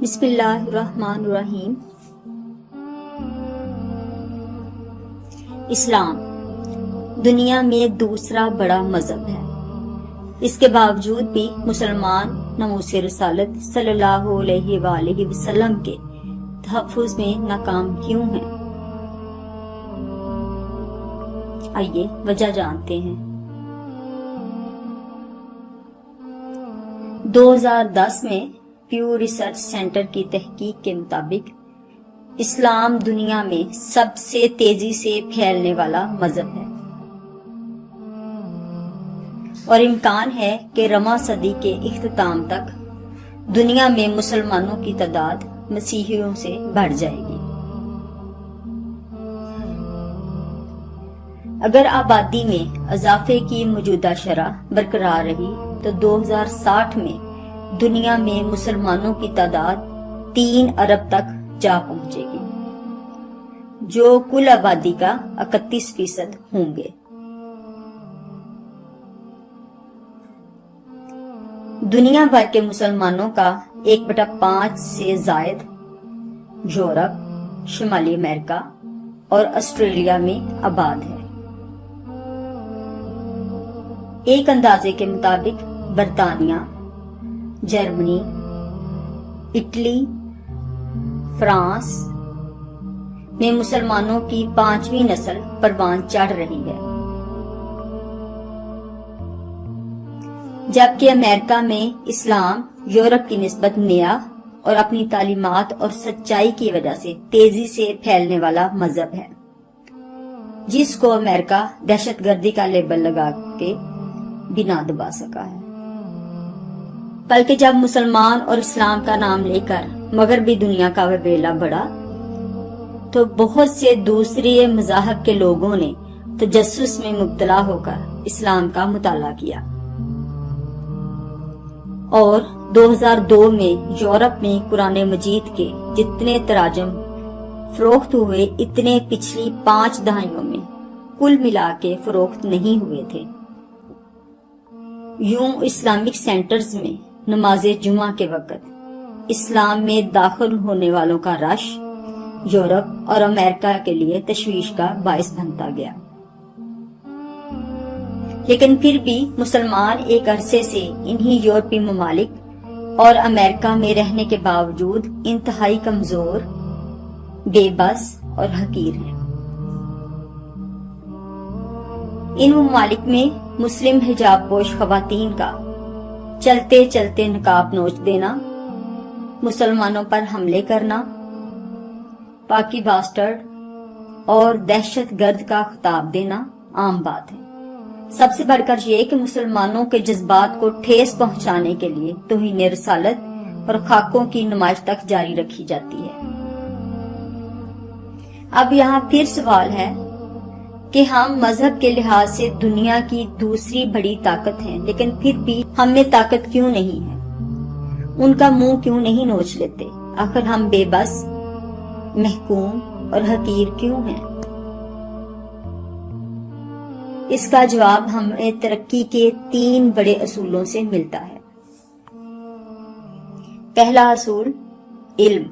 بسم اللہ الرحمن الرحیم۔ اسلام دنیا میں دوسرا بڑا مذہب ہے۔ اس کے باوجود بھی مسلمان ناموس رسالت صلی اللہ علیہ وآلہ وسلم کے تحفظ میں ناکام کیوں ہیں؟ آئیے وجہ جانتے ہیں۔ 2010 میں پیو ریسرچ سینٹر کی تحقیق کے مطابق اسلام دنیا میں سب سے تیزی سے پھیلنے والا مذہب ہے، اور امکان ہے کہ رواں صدی کے اختتام تک دنیا میں مسلمانوں کی تعداد مسیحیوں سے بڑھ جائے گی۔ اگر آبادی میں اضافے کی موجودہ شرح برقرار رہی تو 2060 میں دنیا میں مسلمانوں کی تعداد 3 ارب تک جا پہنچے گی، جو کل آبادی کا 31% ہوں گے۔ دنیا بھر کے مسلمانوں کا 1/5 سے زائد یورپ، شمالی امریکہ اور آسٹریلیا میں آباد ہے۔ ایک اندازے کے مطابق برطانیہ، جرمنی، اٹلی، فرانس میں مسلمانوں کی 5ویں نسل پروان چڑھ رہی ہے، جبکہ امریکہ میں اسلام یورپ کی نسبت نیا اور اپنی تعلیمات اور سچائی کی وجہ سے تیزی سے پھیلنے والا مذہب ہے، جس کو امریکہ دہشت گردی کا لیبل لگا کے بنا دبا سکا ہے۔ بلکہ جب مسلمان اور اسلام کا نام لے کر مغربی دنیا کا وبیلا بڑھا تو بہت سے دوسرے مذاہب کے لوگوں نے تجسس میں مبتلا ہو کر اسلام کا مطالعہ کیا، اور 2002 میں یورپ میں قرآن مجید کے جتنے تراجم فروخت ہوئے اتنے پچھلی 5 دہائیوں میں کل ملا کے فروخت نہیں ہوئے تھے۔ یوں اسلامک سینٹرز میں نماز جمعہ کے وقت اسلام میں داخل ہونے والوں کا رش یورپ اور امریکہ کے لیے تشویش کا باعث بنتا گیا، لیکن پھر بھی مسلمان ایک عرصے سے انہی یورپی ممالک اور امریکہ میں رہنے کے باوجود انتہائی کمزور، بے بس اور حقیر ہیں۔ ان ممالک میں مسلم حجاب پوش خواتین کا چلتے چلتے نقاب نوچ دینا، مسلمانوں پر حملے کرنا، پاکی باسٹرڈ اور دہشت گرد کا خطاب دینا عام بات ہے۔ سب سے بڑھ کر یہ کہ مسلمانوں کے جذبات کو ٹھیس پہنچانے کے لیے توہین رسالت اور خاکوں کی نمائش تک جاری رکھی جاتی ہے۔ اب یہاں پھر سوال ہے کہ ہم مذہب کے لحاظ سے دنیا کی دوسری بڑی طاقت ہیں، لیکن پھر بھی ہم میں طاقت کیوں نہیں ہے؟ ان کا منہ کیوں نہیں نوچ لیتے؟ آخر ہم بے بس، محکوم اور حقیر کیوں ہیں؟ اس کا جواب ہمیں ترقی کے 3 بڑے اصولوں سے ملتا ہے۔ پہلا اصول، علم۔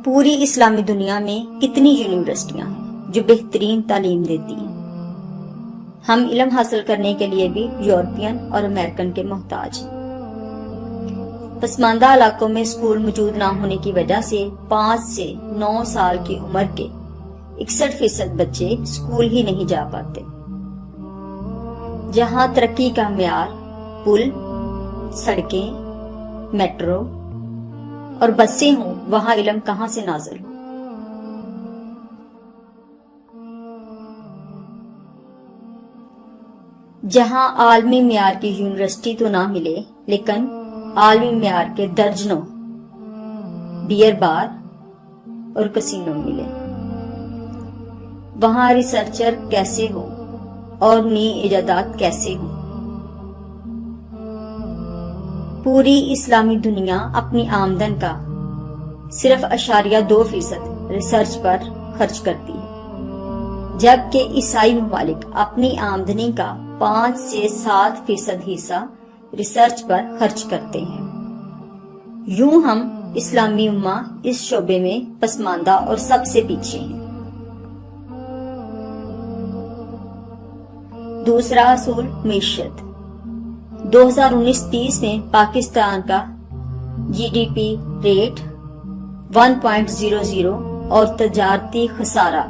پوری اسلامی دنیا میں کتنی یونیورسٹیاں ہیں جو بہترین تعلیم دیتی ہیں؟ ہم علم حاصل کرنے کے لیے بھی یورپین اور امریکن کے محتاج ہیں۔ پسماندہ علاقوں میں اسکول موجود نہ ہونے کی وجہ سے 5 سے 9 سال کی عمر کے 61% بچے اسکول ہی نہیں جا پاتے۔ جہاں ترقی کا معیار پل، سڑکیں، میٹرو اور بسیں ہوں، وہاں علم کہاں سے نازل ہو؟ جہاں عالمی معیار کی یونیورسٹی تو نہ ملے، لیکن عالمی معیار کے درجنوں بیئر بار اور کسینو ملے، وہاں ریسرچر کیسے ہو اور نئی ایجادات کیسے ہوں؟ پوری اسلامی دنیا اپنی آمدن کا صرف 0.2% ریسرچ پر خرچ کرتی ہے، جبکہ عیسائی ممالک اپنی آمدنی کا 5 سے 7% حصہ ریسرچ پر خرچ کرتے ہیں۔ یوں ہم اسلامی امہ اس شعبے میں پسماندہ اور سب سے پیچھے ہیں۔ دوسرا اصول معیشت۔ 2019-30 میں پاکستان کا GDP ریٹ 1.00 اور تجارتی خسارہ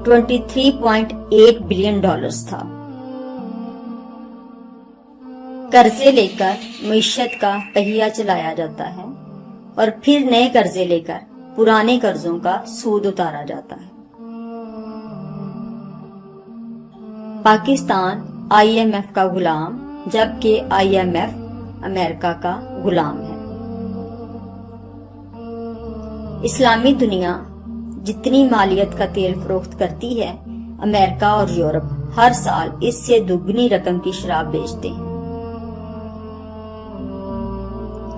$23.8 بلین تھا۔ قرضے لے کر معیشت کا پہیہ چلایا جاتا ہے اور پھر نئے قرضے لے کر پرانے قرضوں کا سود اتارا جاتا ہے۔ پاکستان IMF کا غلام جبکہ IMF امریکہ کا غلام ہے۔ اسلامی دنیا جتنی مالیت کا تیل فروخت کرتی ہے، امریکہ اور یورپ ہر سال اس سے دگنی رقم کی شراب بیچتے ہیں۔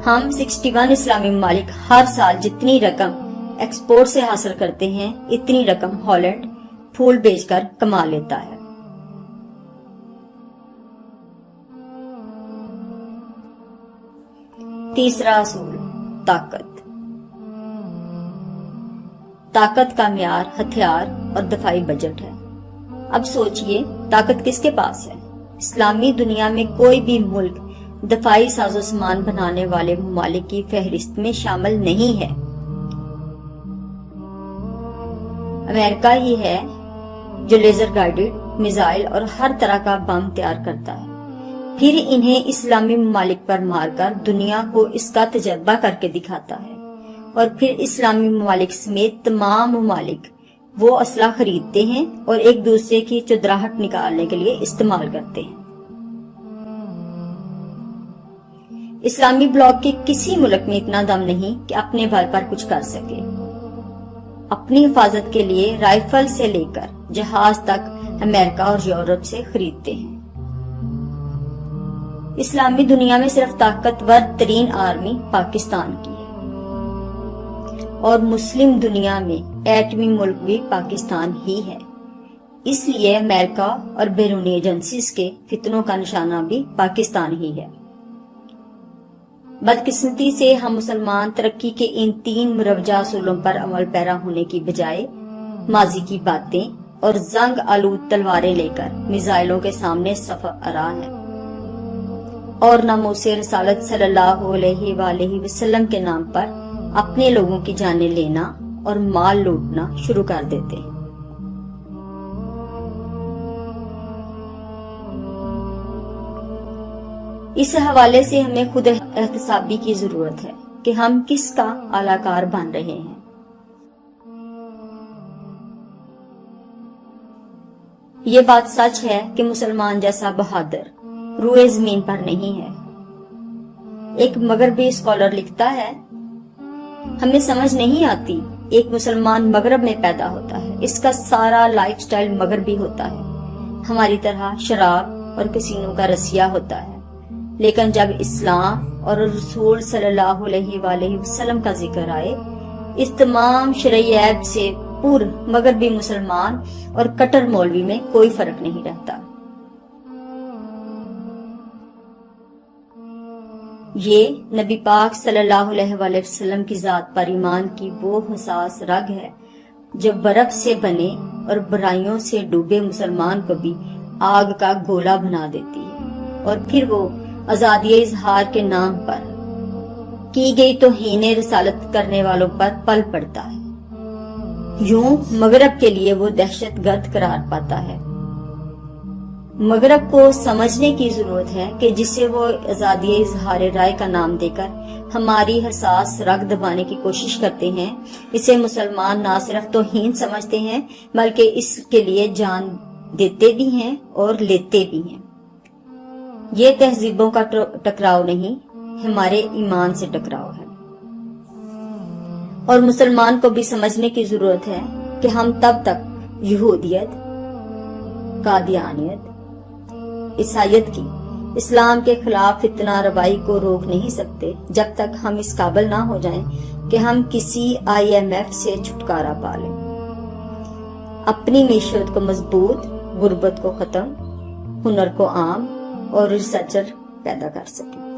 ہم 61 اسلامی ممالک ہر سال جتنی رقم ایکسپورٹ سے حاصل کرتے ہیں، اتنی رقم ہالینڈ پھول بیچ کر کما لیتا ہے۔ تیسرا اصول طاقت۔ طاقت کا معیار ہتھیار اور دفاعی بجٹ ہے۔ اب سوچئے طاقت کس کے پاس ہے؟ اسلامی دنیا میں کوئی بھی ملک دفاعی ساز و سامان بنانے والے ممالک کی فہرست میں شامل نہیں ہے۔ امریکہ ہی ہے جو لیزر گائیڈڈ میزائل اور ہر طرح کا بم تیار کرتا ہے، پھر انہیں اسلامی ممالک پر مار کر دنیا کو اس کا تجربہ کر کے دکھاتا ہے، اور پھر اسلامی ممالک سمیت تمام ممالک وہ اسلحہ خریدتے ہیں اور ایک دوسرے کی چدراہٹ نکالنے کے لیے استعمال کرتے ہیں۔ اسلامی بلاک کے کسی ملک میں اتنا دم نہیں کہ اپنے بل پر کچھ کر سکے۔ اپنی حفاظت کے لیے رائفل سے لے کر جہاز تک امریکہ اور یورپ سے خریدتے ہیں۔ اسلامی دنیا میں صرف طاقتور ترین آرمی پاکستان کی ہے، اور مسلم دنیا میں ایٹمی ملک بھی پاکستان ہی ہے۔ اس لیے امریکہ اور بیرونی ایجنسیز کے فتنوں کا نشانہ بھی پاکستان ہی ہے۔ بدقسمتی سے ہم مسلمان ترقی کے ان 3 مروجہ اصولوں پر عمل پیرا ہونے کی بجائے ماضی کی باتیں اور زنگ آلود تلواریں لے کر میزائلوں کے سامنے صف آرا ہیں، اور ناموس رسالت صلی اللہ علیہ وآلہ وسلم کے نام پر اپنے لوگوں کی جانیں لینا اور مال لوٹنا شروع کر دیتے ہیں۔ اس حوالے سے ہمیں خود احتسابی کی ضرورت ہے کہ ہم کس کا اعلی کار بن رہے ہیں۔ یہ بات سچ ہے کہ مسلمان جیسا بہادر روئے زمین پر نہیں ہے۔ ایک مغربی اسکالر لکھتا ہے، ہمیں سمجھ نہیں آتی ایک مسلمان مغرب میں پیدا ہوتا ہے، اس کا سارا لائف سٹائل مغربی ہوتا ہے، ہماری طرح شراب اور کسینوں کا رسیہ ہوتا ہے، لیکن جب اسلام اور رسول صلی اللہ علیہ وآلہ وسلم کا ذکر آئے، اس تمام شرعی عیب سے پور مغربی مسلمان اور کٹر مولوی میں کوئی فرق نہیں رہتا۔ یہ نبی پاک صلی اللہ علیہ وآلہ وسلم کی ذات پر ایمان کی وہ حساس رگ ہے جو برف سے بنے اور برائیوں سے ڈوبے مسلمان کو بھی آگ کا گولا بنا دیتی ہے، اور پھر وہ آزادی اظہار کے نام پر کی گئی توہین رسالت کرنے والوں پر پل پڑتا ہے۔ یوں مغرب کے لیے وہ دہشت گرد قرار پاتا ہے۔ مغرب کو سمجھنے کی ضرورت ہے کہ جسے وہ آزادی اظہار رائے کا نام دے کر ہماری حساس رگ دبانے کی کوشش کرتے ہیں، اسے مسلمان نہ صرف توہین سمجھتے ہیں بلکہ اس کے لیے جان دیتے بھی ہیں اور لیتے بھی ہیں۔ یہ تہذیبوں کا ٹکراؤ نہیں، ہمارے ایمان سے ٹکراؤ ہے۔ اور مسلمان کو بھی سمجھنے کی ضرورت ہے کہ ہم تب تک یہودیت، قادیانیت، عیسائیت کی اسلام کے خلاف فتنہ روائی کو روک نہیں سکتے جب تک ہم اس قابل نہ ہو جائیں کہ ہم کسی IMF سے چھٹکارا پا لیں، اپنی معیشت کو مضبوط، غربت کو ختم، ہنر کو عام اور ریسرچر پیدا کر سکیں۔